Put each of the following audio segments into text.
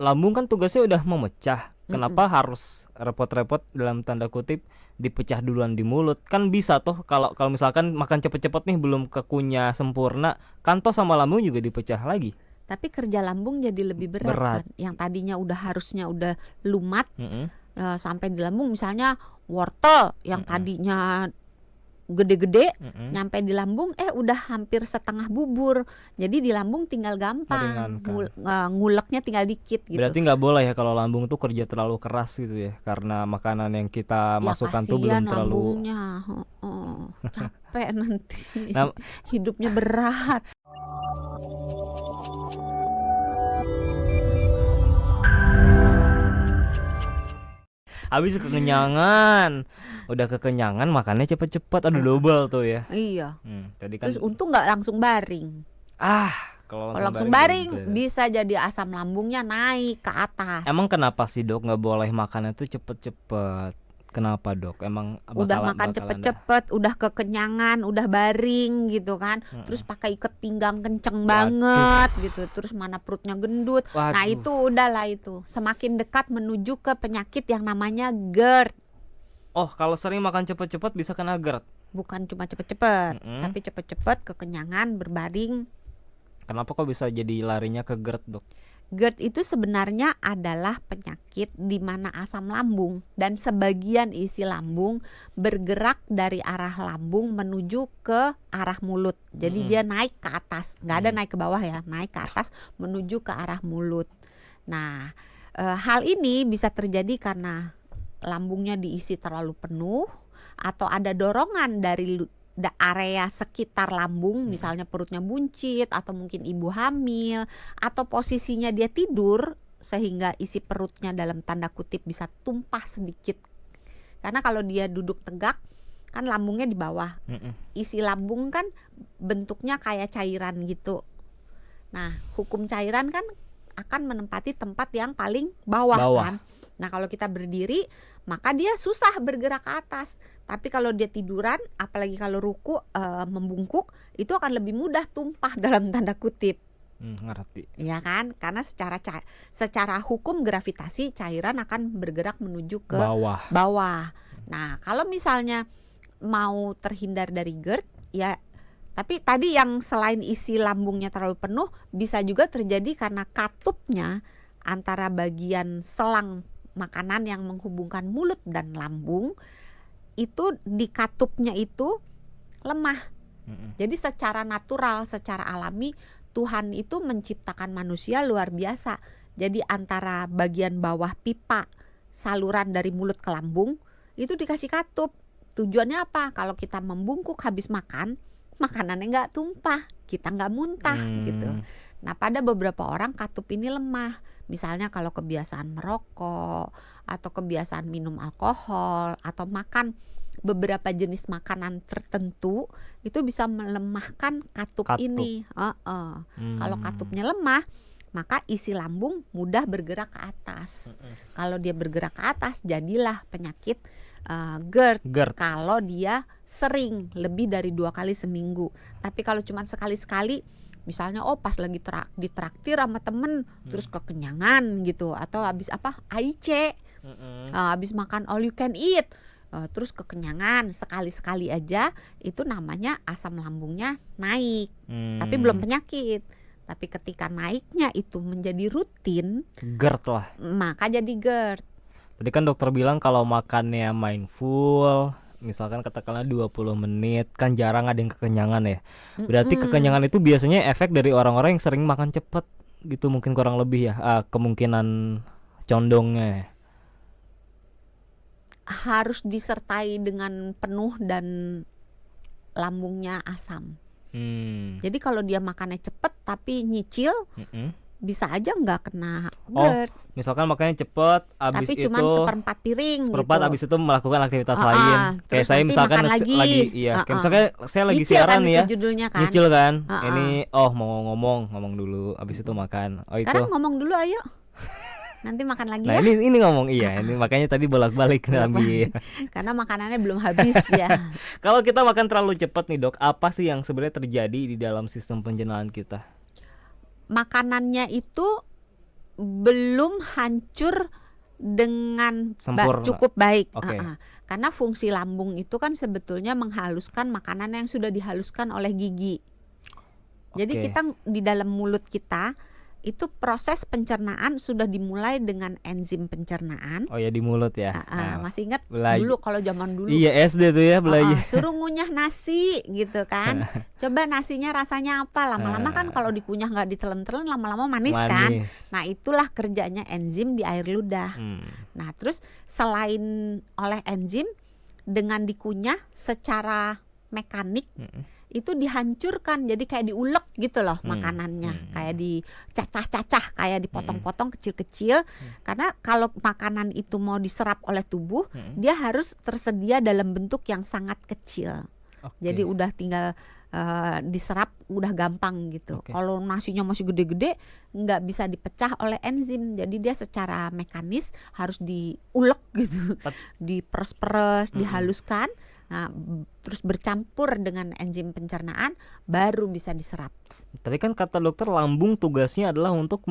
Lambung kan tugasnya udah memecah, Mm-mm. kenapa harus repot-repot dalam tanda kutip dipecah duluan di mulut? Kan bisa toh kalau kalau misalkan makan cepet-cepet nih belum kekunya sempurna, kan toh sama lambung juga dipecah lagi. Tapi kerja lambung jadi lebih berat Berat. kan. Yang tadinya harusnya udah lumat, Mm-mm. sampai di lambung, misalnya wortel yang Mm-mm. tadinya gede-gede, Mm-mm. nyampe di lambung udah hampir setengah bubur. Jadi di lambung tinggal gampang, Meringankan. nguleknya tinggal dikit gitu. Berarti nggak boleh ya kalau lambung tuh kerja terlalu keras gitu ya, karena makanan yang kita Ya masukkan tuh kasihan belum terlalu. lambungnya, capek nanti Nah, hidupnya berat. habis kekenyangan, udah kekenyangan makannya cepet-cepet, aduh Heeh. double tuh ya. Iya. Tadi kan Terus untung nggak langsung baring. ah kalau Kalau langsung langsung baring baring double. bisa jadi asam lambungnya naik ke atas. Emang kenapa sih dok nggak boleh makannya tuh cepet-cepet? Kenapa dok? Emang Udah bakalan makan bakalan dah. cepet-cepet, udah kekenyangan, udah baring gitu kan. Terus Mm-mm. pakai ikat pinggang kenceng Waduh, banget gitu. Terus mana perutnya gendut. Nah, waduh. itu udahlah itu. Semakin dekat menuju ke penyakit yang namanya GERD. Oh kalau sering makan cepet-cepet bisa kena GERD. Bukan cuma cepet-cepet, Mm-mm. tapi cepet-cepet kekenyangan berbaring. Kenapa kok bisa jadi larinya ke GERD dok? GERD itu sebenarnya adalah penyakit di mana asam lambung dan sebagian isi lambung bergerak dari arah lambung menuju ke arah mulut. Jadi Mm-mm. dia naik ke atas, nggak ada Mm. naik ke bawah ya, naik ke atas menuju ke arah mulut. Nah, hal ini bisa terjadi karena lambungnya diisi terlalu penuh atau ada dorongan dari area sekitar lambung, misalnya perutnya buncit atau mungkin ibu hamil atau posisinya dia tidur sehingga isi perutnya dalam tanda kutip bisa tumpah sedikit. Karena kalau dia duduk tegak kan lambungnya di bawah. Mm-mm. Isi lambung kan bentuknya kayak cairan gitu. Nah, hukum cairan kan akan menempati tempat yang paling bawah Bawah. kan. Nah, kalau kita berdiri maka dia susah bergerak ke atas. Tapi kalau dia tiduran, apalagi kalau ruku, membungkuk, itu akan lebih mudah tumpah dalam tanda kutip. Ngerti. Ya kan? Karena secara hukum gravitasi cairan akan bergerak menuju ke Bawah. bawah. Nah, kalau misalnya mau terhindar dari GERD, ya tapi tadi yang selain isi lambungnya terlalu penuh, bisa juga terjadi karena katupnya antara bagian selang makanan yang menghubungkan mulut dan lambung itu di katupnya itu lemah. Mm-mm. Jadi secara natural, secara alami Tuhan itu menciptakan manusia luar biasa. Jadi antara bagian bawah pipa saluran dari mulut ke lambung itu dikasih katup. Tujuannya apa? Kalau kita membungkuk habis makan, makanannya nggak tumpah, kita nggak muntah gitu. Nah, pada beberapa orang katup ini lemah. Misalnya kalau kebiasaan merokok atau kebiasaan minum alkohol atau makan beberapa jenis makanan tertentu itu bisa melemahkan katup Katup. ini. Kalau katupnya lemah, maka isi lambung mudah bergerak ke atas. Kalau dia bergerak ke atas, jadilah penyakit GERD. GERD. Kalau dia sering, lebih dari 2 kali seminggu. Tapi kalau cuma sekali-sekali, misalnya pas lagi ditraktir sama temen, terus kekenyangan gitu, atau habis AIC, habis makan all you can eat, terus kekenyangan sekali-sekali aja, itu namanya asam lambungnya naik. Tapi belum penyakit. Tapi ketika naiknya itu menjadi rutin, GERD lah. maka jadi GERD. Tadi kan dokter bilang kalau makannya mindful, misalkan katakanlah 20 menit, kan jarang ada yang kekenyangan ya. Berarti kekenyangan itu biasanya efek dari orang-orang yang sering makan cepet gitu, mungkin kurang lebih ya, kemungkinan condongnya. Harus disertai dengan penuh dan lambungnya asam. Jadi kalau dia makannya cepet tapi nyicil, bisa aja nggak kena GERD. Misalkan makannya cepet, abis tapi itu cuman seperempat piring seperempat gitu. abis itu melakukan aktivitas lain. Kayak Terus saya nanti misalkan makan lagi. kayak misalkan saya lagi Nyicil siaran kan nih itu ya, judulnya kan. nyicil kan. Ini mau ngomong dulu, abis itu makan. Sekarang itu. ngomong dulu ayo. Nanti makan lagi Nah ya. ini ngomong ini makanya tadi bolak-balik ngambil. Karena makanannya belum habis ya. Kalau kita makan terlalu cepat nih dok, apa sih yang sebenarnya terjadi di dalam sistem pencernaan kita? Makanannya itu belum hancur dengan Sempurna. cukup baik. Oke. Karena fungsi lambung itu kan sebetulnya menghaluskan makanan yang sudah dihaluskan oleh gigi. Jadi Oke. kita di dalam mulut kita itu proses pencernaan sudah dimulai dengan enzim pencernaan. Oh ya, di mulut ya. Nah, Masih ingat belajar. dulu kalau zaman dulu Iya, SD tuh ya belajar. suruh ngunyah nasi gitu kan. Coba nasinya rasanya apa? Lama-lama kan kalau dikunyah nggak ditelen-telen lama-lama manis kan. Manis. Nah itulah kerjanya enzim di air ludah. Nah terus selain oleh enzim, dengan dikunyah secara mekanik itu dihancurkan, jadi kayak diulek gitu loh makanannya, kayak dicacah-cacah, kayak dipotong-potong kecil-kecil. Karena kalau makanan itu mau diserap oleh tubuh, dia harus tersedia dalam bentuk yang sangat kecil. Jadi udah tinggal diserap udah gampang gitu. Kalau nasinya masih gede-gede nggak bisa dipecah oleh enzim, jadi dia secara mekanis harus diulek gitu, diperes-peres, dihaluskan. Nah, terus bercampur dengan enzim pencernaan baru bisa diserap. Tadi kan kata dokter lambung tugasnya adalah untuk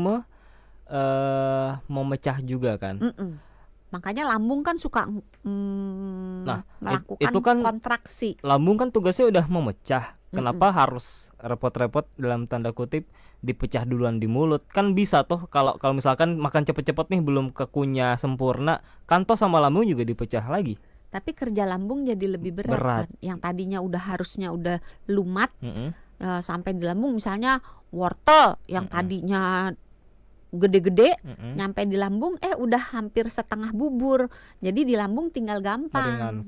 memecah juga kan. Makanya lambung kan suka melakukan itu kan kontraksi. Lambung kan tugasnya udah memecah. Kenapa harus repot-repot dalam tanda kutip dipecah duluan di mulut? Kan bisa toh kalau misalkan makan cepet-cepet nih belum kekunyah sempurna, kan toh sama lambung juga dipecah lagi. Tapi kerja lambung jadi lebih berat. Kan? Yang tadinya harusnya udah lumat sampai di lambung, misalnya wortel yang tadinya gede-gede nyampe di lambung udah hampir setengah bubur. Jadi di lambung tinggal gampang,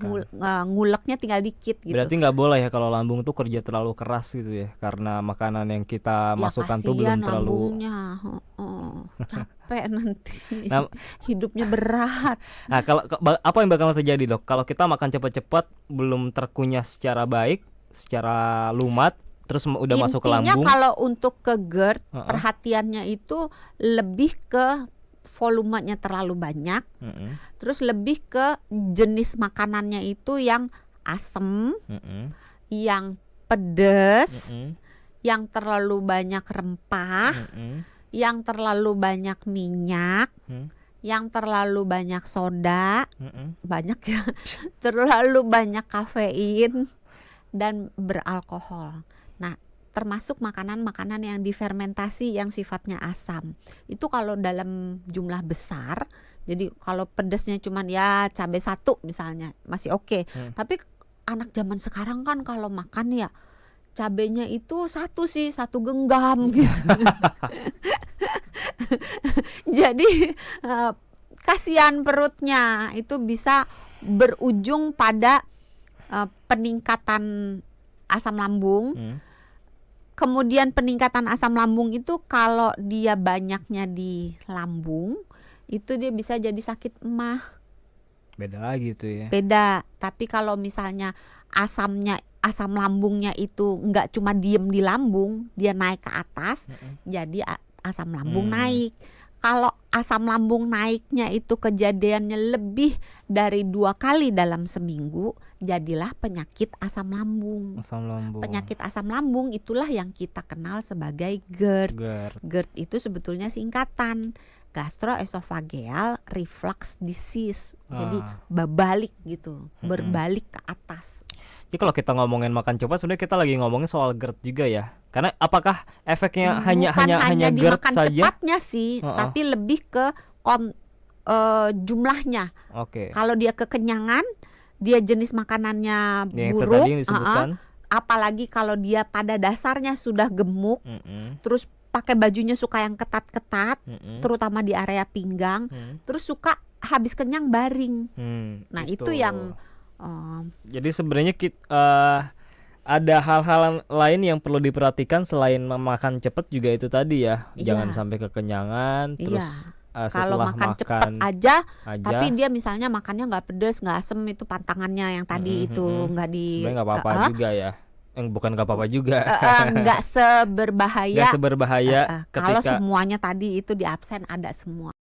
nguleknya tinggal dikit gitu. Berarti nggak boleh ya kalau lambung tuh kerja terlalu keras gitu ya, karena makanan yang kita masukkan tuh belum terlalu capek nanti. Hidupnya berat. Nah, kalau apa yang bakal terjadi dok kalau kita makan cepat-cepat belum terkunyah secara baik, secara lumat, terus udah masuk ke lambung? Intinya kalau untuk ke GERD perhatiannya itu lebih ke volumenya terlalu banyak, terus lebih ke jenis makanannya itu yang asem, yang pedes, yang terlalu banyak rempah, yang terlalu banyak minyak, yang terlalu banyak soda, banyak ya, terlalu banyak kafein dan beralkohol. Nah, termasuk makanan-makanan yang difermentasi yang sifatnya asam. Itu kalau dalam jumlah besar, jadi kalau pedesnya cuman ya cabai 1 misalnya masih oke. Tapi anak zaman sekarang kan kalau makan ya cabenya itu 1 genggam gitu. Jadi kasihan perutnya, itu bisa berujung pada peningkatan asam lambung. Kemudian peningkatan asam lambung itu kalau dia banyaknya di lambung, itu dia bisa jadi sakit emah. Beda lagi tuh ya. Beda. Tapi kalau misalnya asam lambungnya itu nggak cuma diem di lambung, dia naik ke atas, jadi asam lambung naik. Kalau asam lambung naiknya itu kejadiannya lebih dari 2 kali dalam seminggu, jadilah penyakit asam lambung. Penyakit asam lambung itulah yang kita kenal sebagai GERD. GERD itu sebetulnya singkatan gastroesophageal reflux disease. Jadi berbalik gitu, berbalik ke atas. Jadi kalau kita ngomongin makan cepat, sebenarnya kita lagi ngomongin soal GERD juga ya. Karena apakah efeknya hanya di GERD makan saja? Cepatnya sih, tapi lebih ke jumlahnya. Kalau dia kekenyangan, dia jenis makanannya buruk, apalagi kalau dia pada dasarnya sudah gemuk, terus pakai bajunya suka yang ketat-ketat, terutama di area pinggang, terus suka habis kenyang baring. Nah itu yang jadi sebenarnya ada hal-hal lain yang perlu diperhatikan selain makan cepat juga itu tadi ya. Jangan sampai kekenyangan. Terus kalau makan cepat aja, tapi dia misalnya makannya nggak pedes, nggak asem, itu pantangannya yang tadi itu nggak sebenarnya nggak apa-apa juga ya. Bukan nggak apa-apa juga. Nggak seberbahaya. Nggak seberbahaya kalau semuanya tadi itu di absen ada semua.